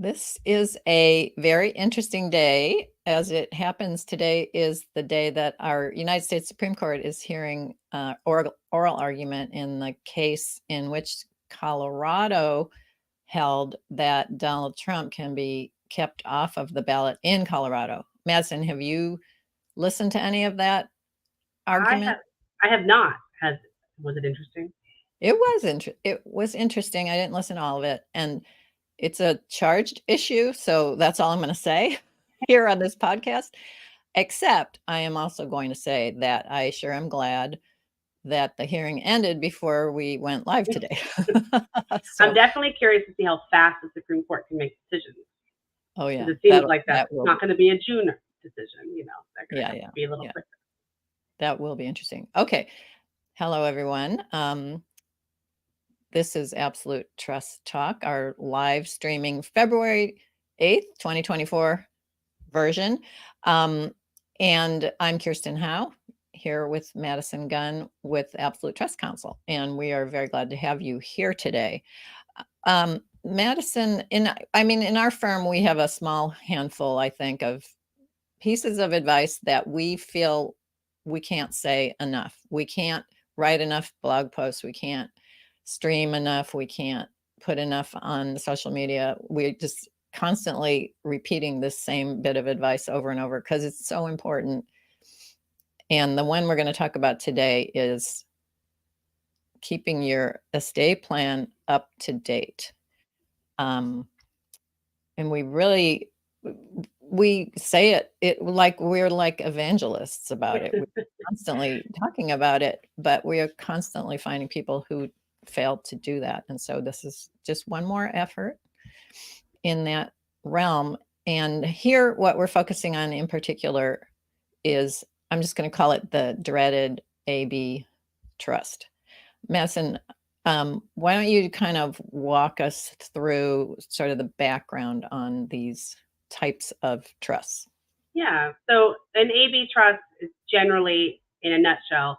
This is a very interesting day. As it happens, today is the day that our United States Supreme Court is hearing oral argument in the case in which Colorado held that Donald Trump can be kept off of the ballot in Colorado. Madison, have you listened to any of that argument? I have not. Was it interesting? It was interesting. I didn't listen to all of it, and it's a charged issue, so that's all I'm going to say here on this podcast. Except I am also going to say that I sure am glad that the hearing ended before we went live today. I'm definitely curious to see how fast the Supreme Court can make decisions. Oh yeah, it seems like that's not going to be a June decision. They're going to be a little quicker. That will be interesting. Okay. Hello, everyone. This is Absolute Trust Talk, our live streaming February 8th, 2024 version. And I'm Kirsten Howe, here with Madison Gunn with Absolute Trust Counsel. And we are very glad to have you here today. Madison, in our firm, we have a small handful, I think, of pieces of advice that we feel we can't say enough. We can't write enough blog posts. We can't stream enough. We can't put enough on social media. We're just constantly repeating this same bit of advice over and over because it's so important. And the one we're going to talk about today is keeping your estate plan up to date. And we say it like we're like evangelists about it. We're constantly talking about it, but we are constantly finding people who fail to do that. And so this is just one more effort in that realm. And here, what we're focusing on in particular is, I'm just going to call it the dreaded AB trust. Madison, why don't you kind of walk us through sort of the background on these types of trusts? Yeah. So an AB trust is generally, in a nutshell,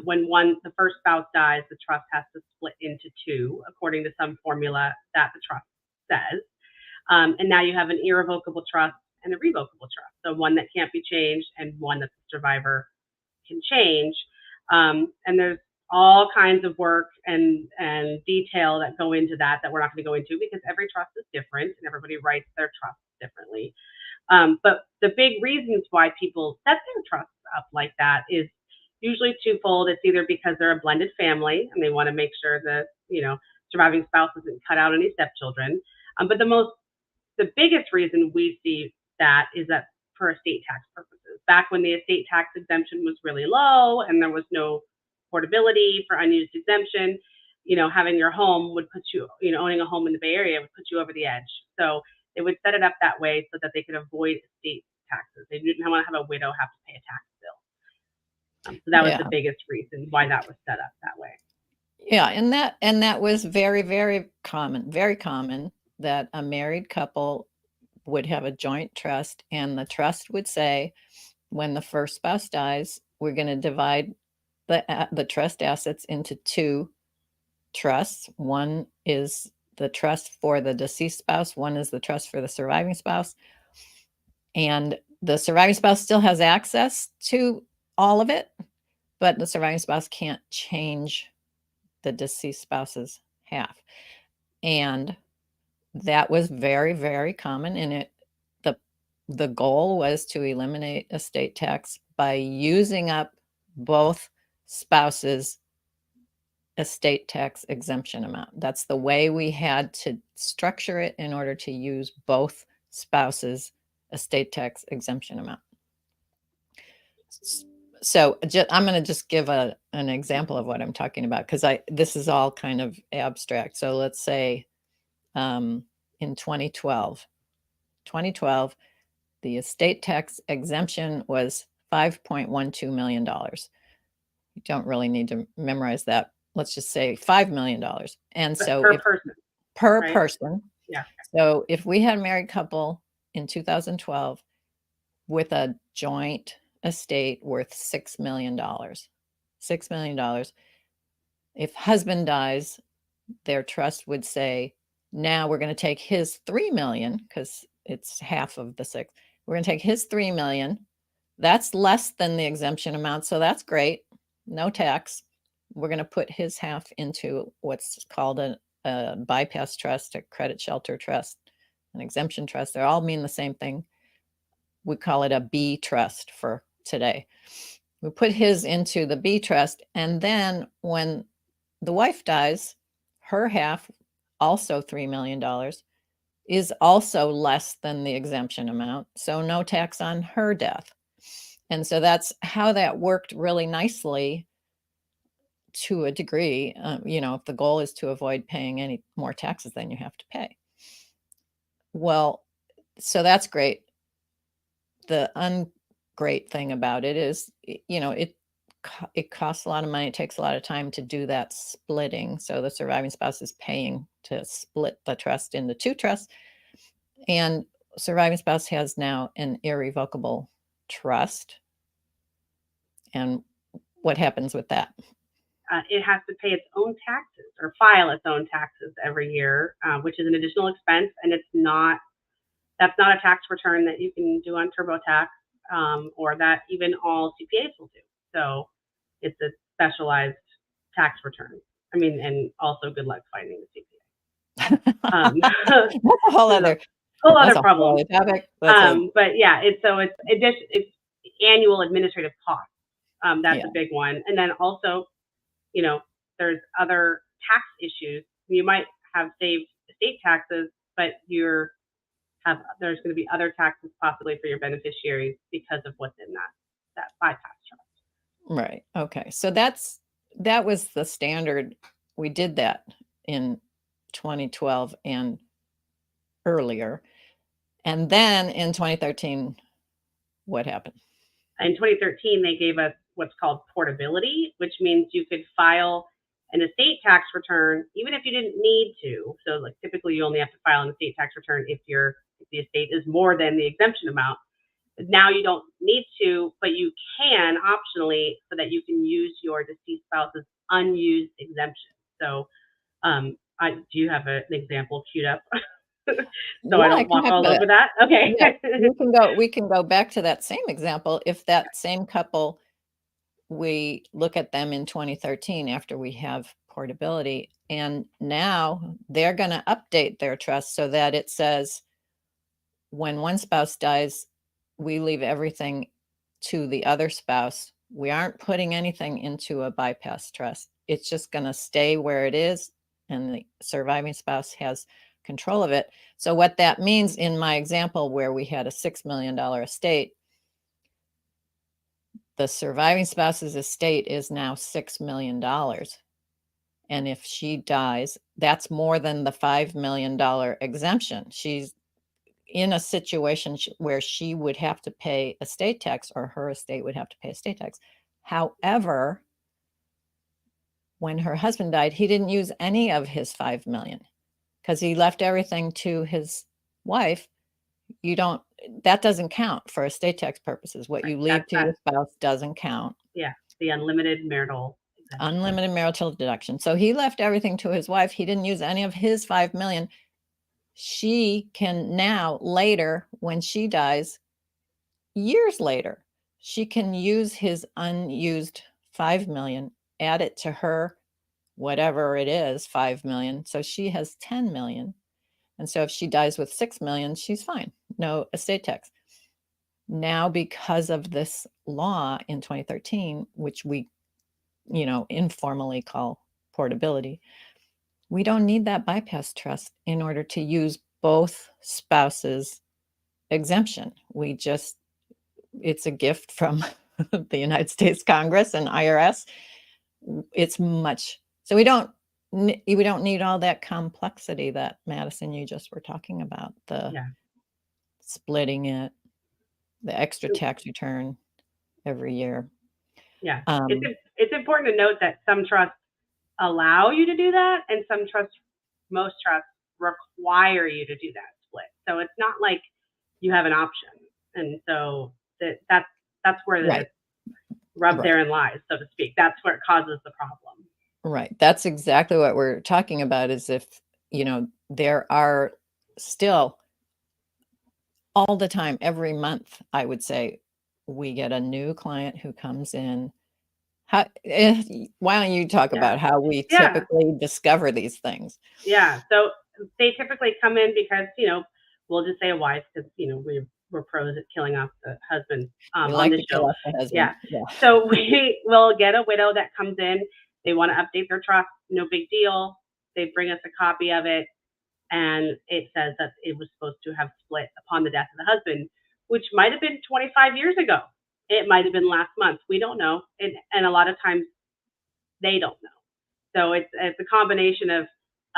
when the first spouse dies, the trust has to split into two according to some formula that the trust says. And now you have an irrevocable trust and a revocable trust. So one that can't be changed and one that the survivor can change. And there's all kinds of work and detail that go into that we're not going to go into because every trust is different and everybody writes their trust differently. But the big reasons why people set their trusts up like that is usually twofold. It's either because they're a blended family and they want to make sure that, surviving spouse doesn't cut out any stepchildren. But the biggest reason we see that is that for estate tax purposes. Back when the estate tax exemption was really low and there was no portability for unused exemption, having your home would put you, owning a home in the Bay Area would put you over the edge. So they would set it up that way so that they could avoid estate taxes. They didn't want to have a widow have to pay a tax bill. So that was the biggest reason why that was set up that way. Yeah, and that was very, very common that a married couple would have a joint trust, and the trust would say, when the first spouse dies, we're going to divide the trust assets into two trusts. One is the trust for the deceased spouse. One is the trust for the surviving spouse. And the surviving spouse still has access to all of it, but the surviving spouse can't change the deceased spouse's half. And that was very, very common. And the goal was to eliminate estate tax by using up both spouses' estate tax exemption amount. That's the way we had to structure it in order to use both spouses' estate tax exemption amount. So I'm going to just give an example of what I'm talking about, because this is all kind of abstract. So let's say in 2012, the estate tax exemption was $5.12 million. You don't really need to memorize that. Let's just say $5 million. And so per person. Yeah. So if we had a married couple in 2012 with a joint estate worth $6 million, $6 million, if husband dies, their trust would say Now we're going to take his 3 million, because it's half of the 6. We're going to take his 3 million. That's less than the exemption amount, so that's great. No tax. We're going to put his half into what's called a bypass trust, a credit shelter trust, an exemption trust. They all mean the same thing. We call it a B trust for today. We put his into the B trust, and then when the wife dies, her half, also $3 million, is also less than the exemption amount. So no tax on her death. And so that's how that worked really nicely to a degree. If the goal is to avoid paying any more taxes than you have to pay. Well, so that's great. The ungreat thing about it is, it costs a lot of money. It takes a lot of time to do that splitting. So the surviving spouse is paying to split the trust into 2 trusts. And surviving spouse has now an irrevocable trust. And what happens with that? It has to pay its own taxes or file its own taxes every year, which is an additional expense, and that's not a tax return that you can do on TurboTax, or that even all CPAs will do. So it's a specialized tax return. I mean, and also good luck finding the CPA. That's a whole other problem. Topic. But yeah, it's annual administrative costs. That's a big one. And then also, there's other tax issues. You might have saved estate taxes, but there's going to be other taxes possibly for your beneficiaries because of what's in that bypass trust. Right. Okay. So that was the standard. We did that in 2012 and earlier. And then in 2013, what happened? In 2013, they gave us what's called portability, which means you could file an estate tax return even if you didn't need to. So like typically you only have to file an estate tax return if the estate is more than the exemption amount. But now you don't need to, but you can optionally, so that you can use your deceased spouse's unused exemption. So do you have an example queued up? So I don't walk all over that. Okay. Yeah, we can go back to that same example. If that same couple, we look at them in 2013 after we have portability, and now they're going to update their trust so that it says when one spouse dies, we leave everything to the other spouse. We aren't putting anything into a bypass trust. It's just going to stay where it is, and the surviving spouse has control of it. So what that means in my example where we had a $6 million estate, the surviving spouse's estate is now $6 million. And if she dies, that's more than the $5 million exemption. She's in a situation where she would have to pay estate tax, or her estate would have to pay estate tax. However, when her husband died, he didn't use any of his $5 million because he left everything to his wife. That doesn't count for estate tax purposes. What you leave to your spouse doesn't count. Yeah, the unlimited marital deduction. So he left everything to his wife. He didn't use any of his $5 million. She can now later, when she dies, years later, she can use his unused $5 million, add it to her, whatever it is, $5 million. So she has $10 million. And so if she dies with $6 million, she's fine. No estate tax. Now, because of this law in 2013, which we, informally call portability, we don't need that bypass trust in order to use both spouses' exemption. It's a gift from the United States Congress and IRS. So we don't need all that complexity that, Madison, you just were talking about, splitting it, the extra tax return every year. Yeah. It's important to note that some trusts allow you to do that, and most trusts require you to do that split. So it's not like you have an option. And so that's where the rub therein lies, so to speak. That's where it causes the problem. Right. That's exactly what we're talking about, is if, there are still all the time, every month, I would say, we get a new client who comes in. Why don't you talk about how we Yeah. typically discover these things? Yeah. So they typically come in because, we'll just say a wife because, we're pros at killing off the husband We on like the to show. kill off the husband. Yeah. Yeah. So we will get a widow that comes in. They want to update their trust. No big deal. They bring us a copy of it. And it says that it was supposed to have split upon the death of the husband, which might have been 25 years ago. It might have been last month. We don't know. And a lot of times they don't know. So it's a combination of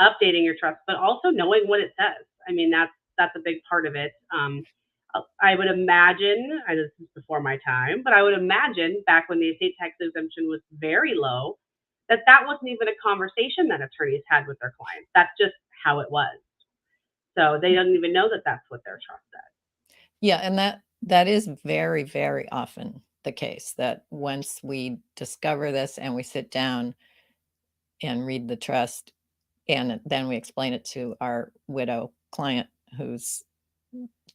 updating your trust, but also knowing what it says. I mean, that's a big part of it. I would imagine, and this is before my time, but I would imagine back when the estate tax exemption was very low, that wasn't even a conversation that attorneys had with their clients. That's just how it was. So they don't even know that that's what their trust says. Yeah, and that is very, very often the case, that once we discover this and we sit down and read the trust, and then we explain it to our widow client,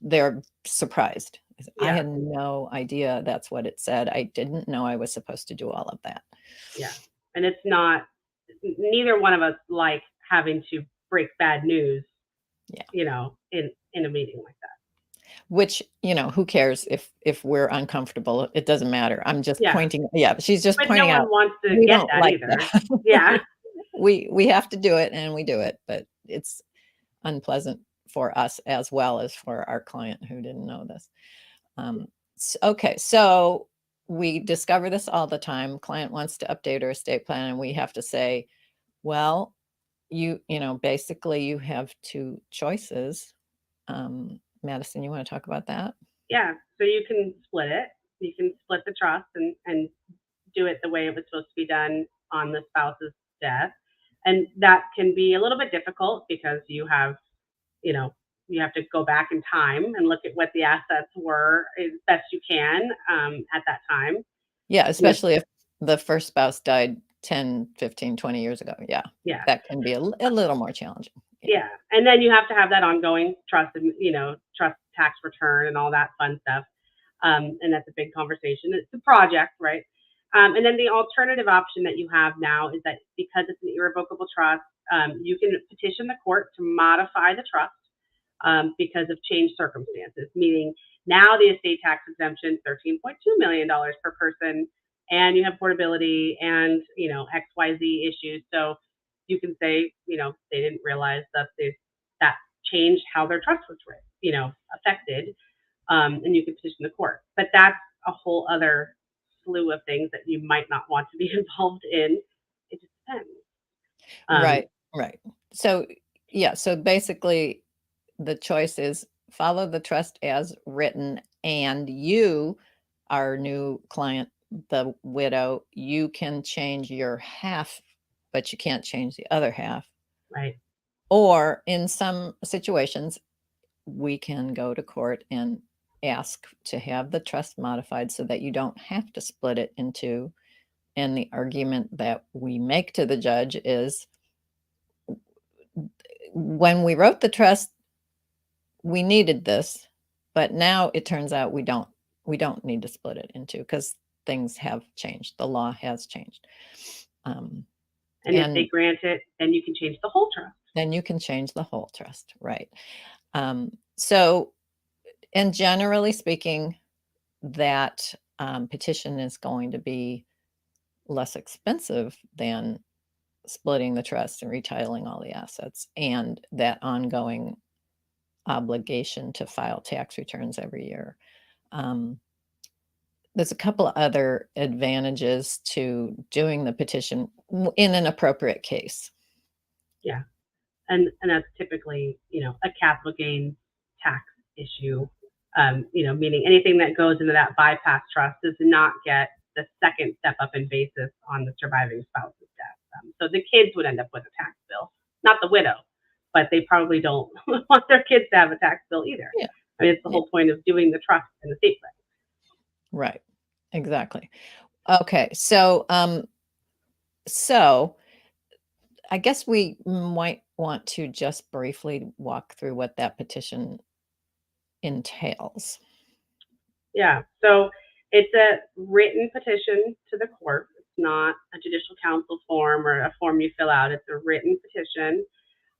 they're surprised. I Yeah. had no idea that's what it said. I didn't know I was supposed to do all of that. Yeah. And it's not, neither one of us like having to break bad news, in a meeting like that. Which, who cares if we're uncomfortable? It doesn't matter. I'm just Yeah. pointing. Yeah, she's just But no pointing out one wants to we get don't that like either. that. Yeah. We have to do it, and we do it, but it's unpleasant for us as well as for our client who didn't know this. Okay, so we discover this all the time. Client wants to update her estate plan, and we have to say, well, basically you have two choices. Madison, you want to talk about that? Yeah. So you can split it. You can split the trust and do it the way it was supposed to be done on the spouse's death. And that can be a little bit difficult because you have to go back in time and look at what the assets were as best you can at that time. Yeah, especially if the first spouse died 10, 15, 20 years ago. Yeah. Yeah. That can be a little more challenging. Yeah. And then you have to have that ongoing trust and, trust tax return and all that fun stuff. And that's a big conversation. It's a project, right? And then the alternative option that you have now is that because it's an irrevocable trust, you can petition the court to modify the trust because of changed circumstances, meaning now the estate tax exemption, $13.2 million per person, and you have portability and, XYZ issues. So you can say, they didn't realize that that changed how their trust was affected, and you can petition the court. But that's a whole other slew of things that you might not want to be involved in. It just depends. Right. So, yeah, so basically the choice is follow the trust as written, and you, our new client, the widow, you can change your half, but you can't change the other half. Right. Or in some situations, we can go to court and ask to have the trust modified so that you don't have to split it in two. And the argument that we make to the judge is, when we wrote the trust, we needed this, but now it turns out we don't need to split it in two because things have changed. The law has changed. And if they grant it, then you can change the whole trust. Then you can change the whole trust, right? So, and generally speaking, that petition is going to be less expensive than splitting the trust and retitling all the assets, and that ongoing obligation to file tax returns every year. There's a couple of other advantages to doing the petition in an appropriate case. Yeah. And that's typically, a capital gains tax issue, meaning anything that goes into that bypass trust does not get the second step up in basis on the surviving spouse's death. So the kids would end up with a tax bill, not the widow, but they probably don't want their kids to have a tax bill either. Yeah. I mean, it's the whole point of doing the trust and the estate plan. Right. Exactly. Okay. So, I guess we might want to just briefly walk through what that petition entails. Yeah, so it's a written petition to the court. It's not a judicial council form or a form you fill out. It's a written petition,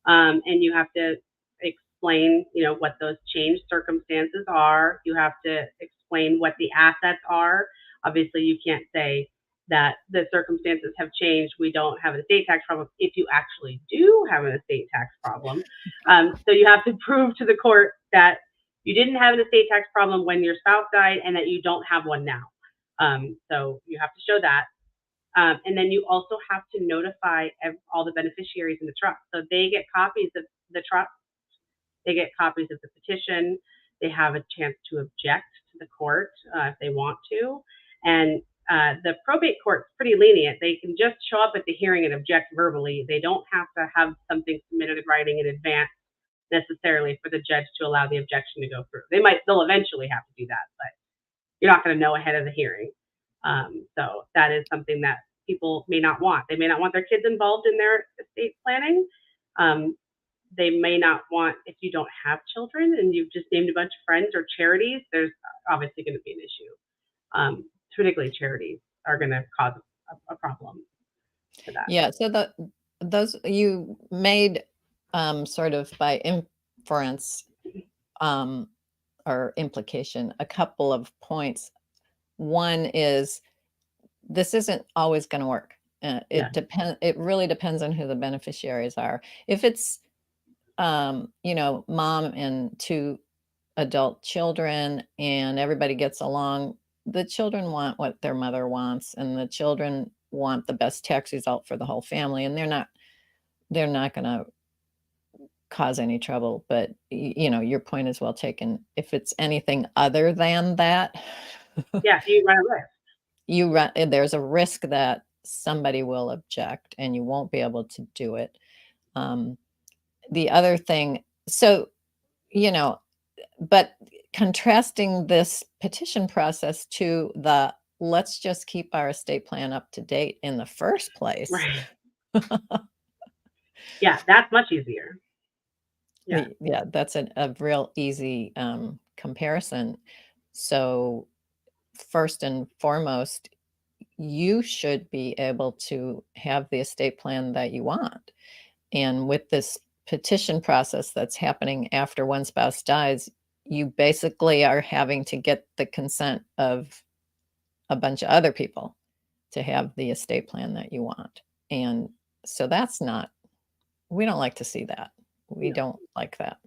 and you have to explain, what those changed circumstances are. You have to explain what the assets are. Obviously, you can't say that the circumstances have changed. We don't have an estate tax problem if you actually do have an estate tax problem. So you have to prove to the court that you didn't have an estate tax problem when your spouse died and that you don't have one now. So you have to show that. And then you also have to notify all the beneficiaries in the trust. So they get copies of the trust, they get copies of the petition, they have a chance to object to the court if they want to. And the probate court's pretty lenient. They can just show up at the hearing and object verbally. They don't have to have something submitted in writing in advance necessarily for the judge to allow the objection to go through. They'll eventually have to do that, but you're not going to know ahead of the hearing. So that is something that people may not want. They may not want their kids involved in their estate planning. They may not want, if you don't have children and you've just named a bunch of friends or charities, there's obviously going to be an issue. Particularly charities are going to cause a problem for that. Yeah, so those you made sort of by inference or implication a couple of points. One is this isn't always going to work. It really depends on who the beneficiaries are. If it's mom and 2 adult children and everybody gets along, the children want what their mother wants, and the children want the best tax result for the whole family, and they're not going to cause any trouble. But your point is well taken. If it's anything other than that, yeah, you run a risk. There's a risk that somebody will object and you won't be able to do it. The other thing, but contrasting this petition process to the let's just keep our estate plan up to date in the first place. Right. Yeah, that's much easier. Yeah, that's a real easy comparison. So first and foremost, you should be able to have the estate plan that you want. And with this petition process that's happening after one spouse dies, you basically are having to get the consent of a bunch of other people to have the estate plan that you want. And so we don't like to see that. We don't like that.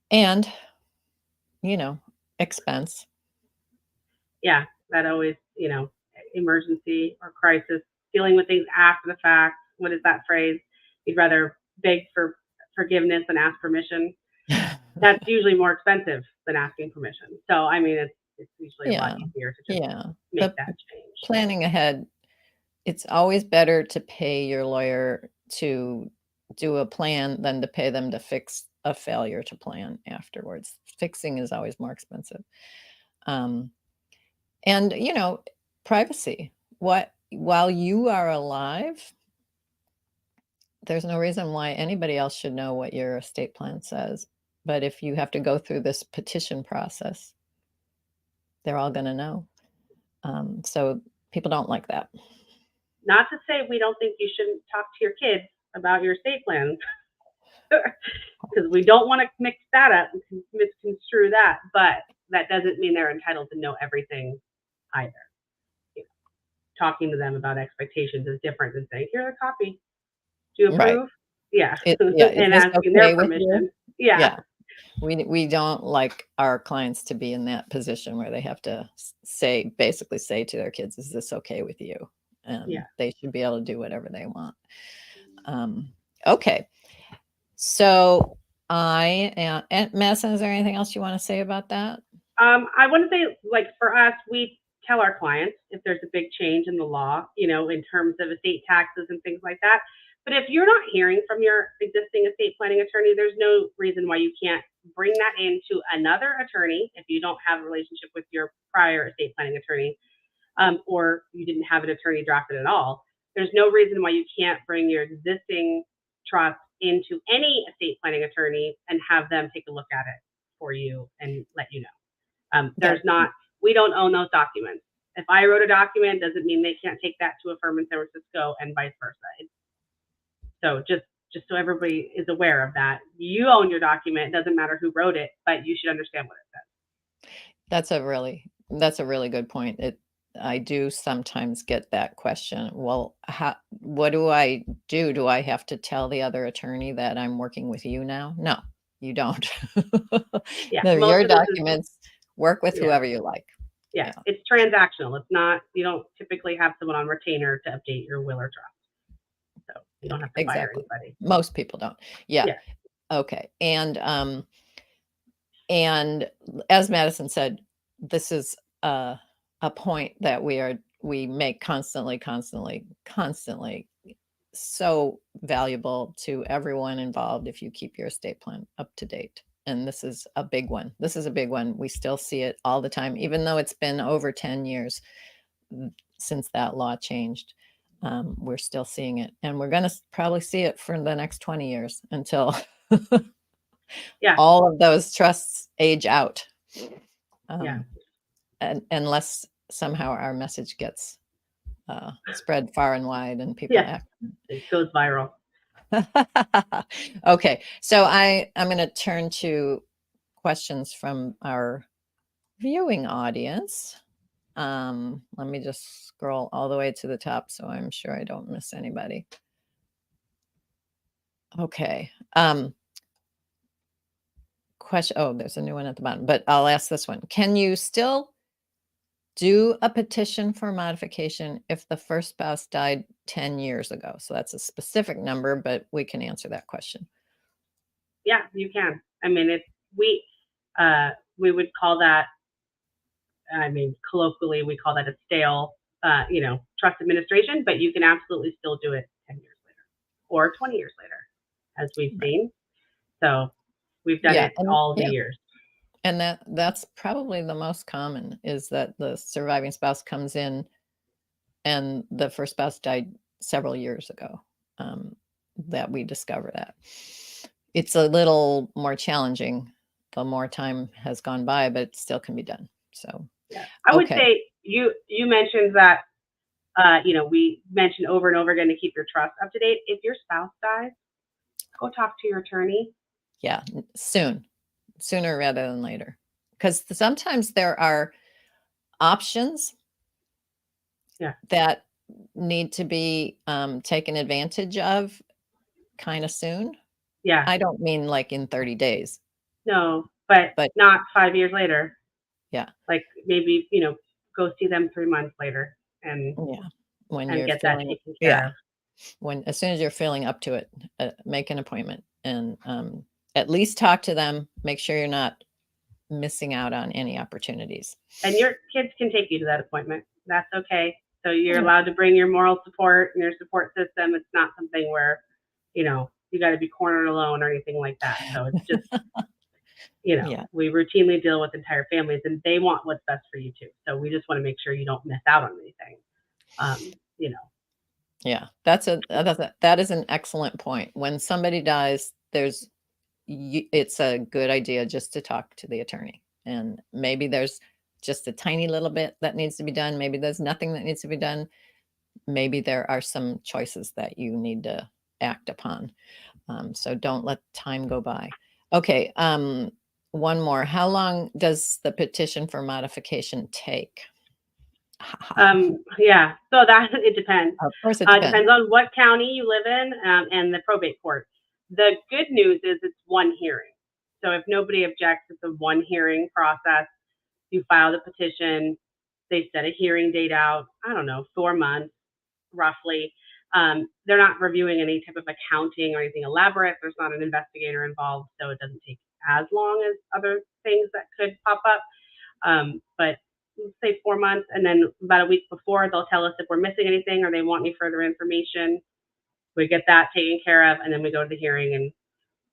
And, expense. Yeah, that always, emergency or crisis, dealing with things after the fact. What is that phrase? You'd rather beg for forgiveness than ask permission. That's usually more expensive than asking permission. So, I mean, it's usually a lot easier to just make that change. Planning ahead, it's always better to pay your lawyer to do a plan than to pay them to fix a failure to plan afterwards. Fixing is always more expensive. And, privacy. While you are alive, there's no reason why anybody else should know what your estate plan says. But if you have to go through this petition process, they're all going to know. So people don't like that. Not to say we don't think you shouldn't talk to your kids about your estate plan, because we don't want to mix that up and misconstrue that. But that doesn't mean they're entitled to know everything either. Talking to them about expectations is different than saying, "Here's a copy. Do you approve?" Right. Yeah. And asking their permission. Yeah. We don't like our clients to be in that position where they have to basically say to their kids, "Is this okay with you?" And they should be able to do whatever they want. Okay. So Madison, is there anything else you want to say about that? I want to say, for us, we tell our clients if there's a big change in the law, in terms of estate taxes and things like that. But if you're not hearing from your existing estate planning attorney, there's no reason why you can't bring that into another attorney if you don't have a relationship with your prior estate planning attorney, or you didn't have an attorney drafted at all. there's no reason why you can't bring your existing trust into any estate planning attorney and have them take a look at it for you and let you know. We don't own those documents. If I wrote a document, doesn't mean they can't take that to a firm in San Francisco and vice versa. So just so everybody is aware of that. You own your document. It doesn't matter who wrote it, but you should understand what it says. That's a really good point. I do sometimes get that question. Well, what do I do? Do I have to tell the other attorney that I'm working with you now? No, you don't. Yeah, They're your documents. Work with whoever you like. Yeah, it's transactional. It's not, you don't typically have someone on retainer to update your will or trust. So you don't have to fire anybody. Most people don't. Yeah. Okay. And as Madison said, this is a point that we make constantly, so valuable to everyone involved if you keep your estate plan up to date. And this is a big one. We still see it all the time, even though it's been over 10 years since that law changed. We're still seeing it, and we're going to probably see it for the next 20 years until all of those trusts age out. And unless somehow our message gets spread far and wide and people act. It goes viral. Okay, so I'm going to turn to questions from our viewing audience. Let me just scroll all the way to the top so I'm sure I don't miss anybody. Okay. Question. Oh, there's a new one at the bottom, but I'll ask this one. Can you still do a petition for modification if the first spouse died 10 years ago? So that's a specific number, but we can answer that question. Yeah, you can. I mean, we would call that, colloquially, we call that a stale, trust administration, but you can absolutely still do it 10 years later or 20 years later, as we've seen. So we've done it all the years. And that's probably the most common, is that the surviving spouse comes in and the first spouse died several years ago, that we discover that. It's a little more challenging the more time has gone by, but it still can be done. So I would say you mentioned that, we mentioned over and over again to keep your trust up to date. If your spouse dies, go talk to your attorney. Yeah, sooner rather than later, because sometimes there are options that need to be taken advantage of kind of soon. Yeah. I don't mean like in 30 days. No, but not 5 years later. Yeah. Like maybe, go see them 3 months later and when you're get that taken care of. As soon as you're feeling up to it, make an appointment and at least talk to them. Make sure you're not missing out on any opportunities. And your kids can take you to that appointment. That's okay. So you're allowed to bring your moral support and your support system. It's not something where, you got to be cornered alone or anything like that. So it's just, we routinely deal with entire families and they want what's best for you too. So we just want to make sure you don't miss out on anything. Yeah, that is an excellent point. When somebody dies, it's a good idea just to talk to the attorney, and maybe there's just a tiny little bit that needs to be done. Maybe there's nothing that needs to be done. Maybe there are some choices that you need to act upon. So don't let time go by. Okay. One more. How long does the petition for modification take? Yeah, so it depends. Of course, it depends. Depends on what county you live in and the probate court. The good news is it's one hearing. So if nobody objects, it's a one hearing process. You file the petition. They set a hearing date out, 4 months, roughly. They're not reviewing any type of accounting or anything elaborate. There's not an investigator involved, so it doesn't take as long as other things that could pop up. But let's say 4 months, and then about a week before, they'll tell us if we're missing anything or they want any further information. We get that taken care of, and then we go to the hearing. And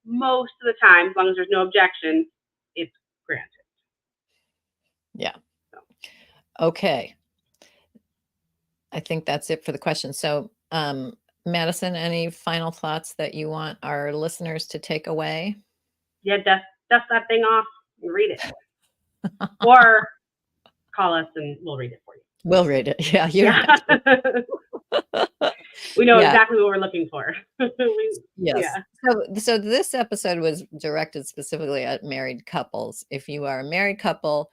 most of the time, as long as there's no objection, it's granted. Yeah. Okay. I think that's it for the question. So Madison, any final thoughts that you want our listeners to take away? Yeah, dust that thing off and read it. Or call us and we'll read it for you. We'll read it. Yeah, we know Yeah. exactly what we're looking for. Yes. Yeah. So this episode was directed specifically at married couples. If you are a married couple,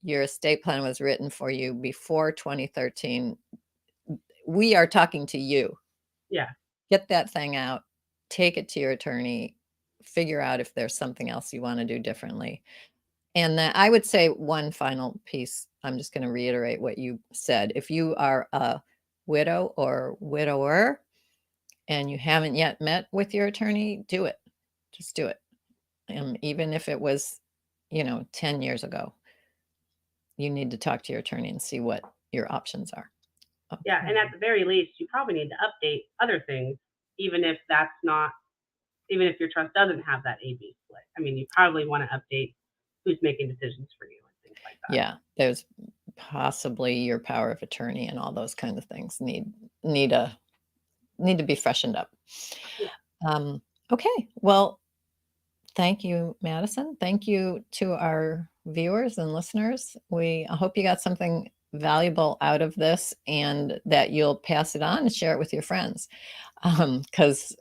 your estate plan was written for you before 2013. We are talking to you. Yeah. Get that thing out, take it to your attorney, figure out if there's something else you want to do differently. And that I would say one final piece, I'm just going to reiterate what you said. If you are a widow or widower and you haven't yet met with your attorney, do it. Just do it. Even if it was, 10 years ago, you need to talk to your attorney and see what your options are. Yeah, and at the very least, you probably need to update other things, even if your trust doesn't have that AB split. I mean, you probably want to update who's making decisions for you and things like that. Yeah, there's possibly your power of attorney and all those kinds of things need to be freshened up. Yeah. Okay, well, thank you, Madison. Thank you to our viewers and listeners. I hope you got something valuable out of this and that you'll pass it on and share it with your friends. Because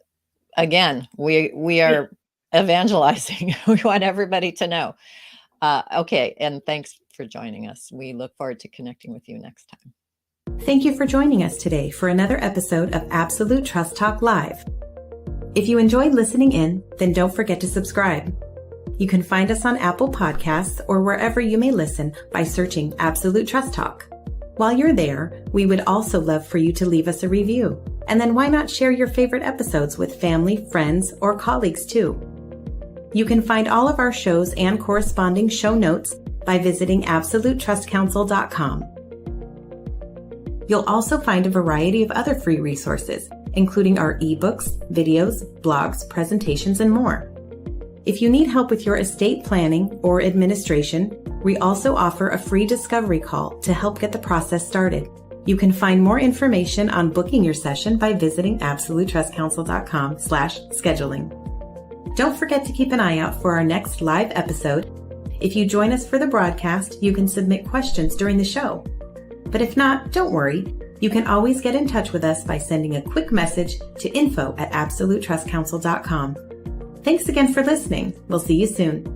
again, we are evangelizing. We want everybody to know. Okay, and thanks for joining us. We look forward to connecting with you next time. Thank you for joining us today for another episode of Absolute Trust Talk Live. If you enjoyed listening in, then don't forget to subscribe. You can find us on Apple Podcasts or wherever you may listen by searching Absolute Trust Talk. While you're there, we would also love for you to leave us a review. And then why not share your favorite episodes with family, friends, or colleagues too? You can find all of our shows and corresponding show notes by visiting absolutetrustcouncil.com. You'll also find a variety of other free resources, including our ebooks, videos, blogs, presentations, and more. If you need help with your estate planning or administration, we also offer a free discovery call to help get the process started. You can find more information on booking your session by visiting absolutetrustcouncil.com/scheduling. Don't forget to keep an eye out for our next live episode. If you join us for the broadcast, you can submit questions during the show. But if not, don't worry. You can always get in touch with us by sending a quick message to info@absolutetrustcouncil.com. Thanks again for listening. We'll see you soon.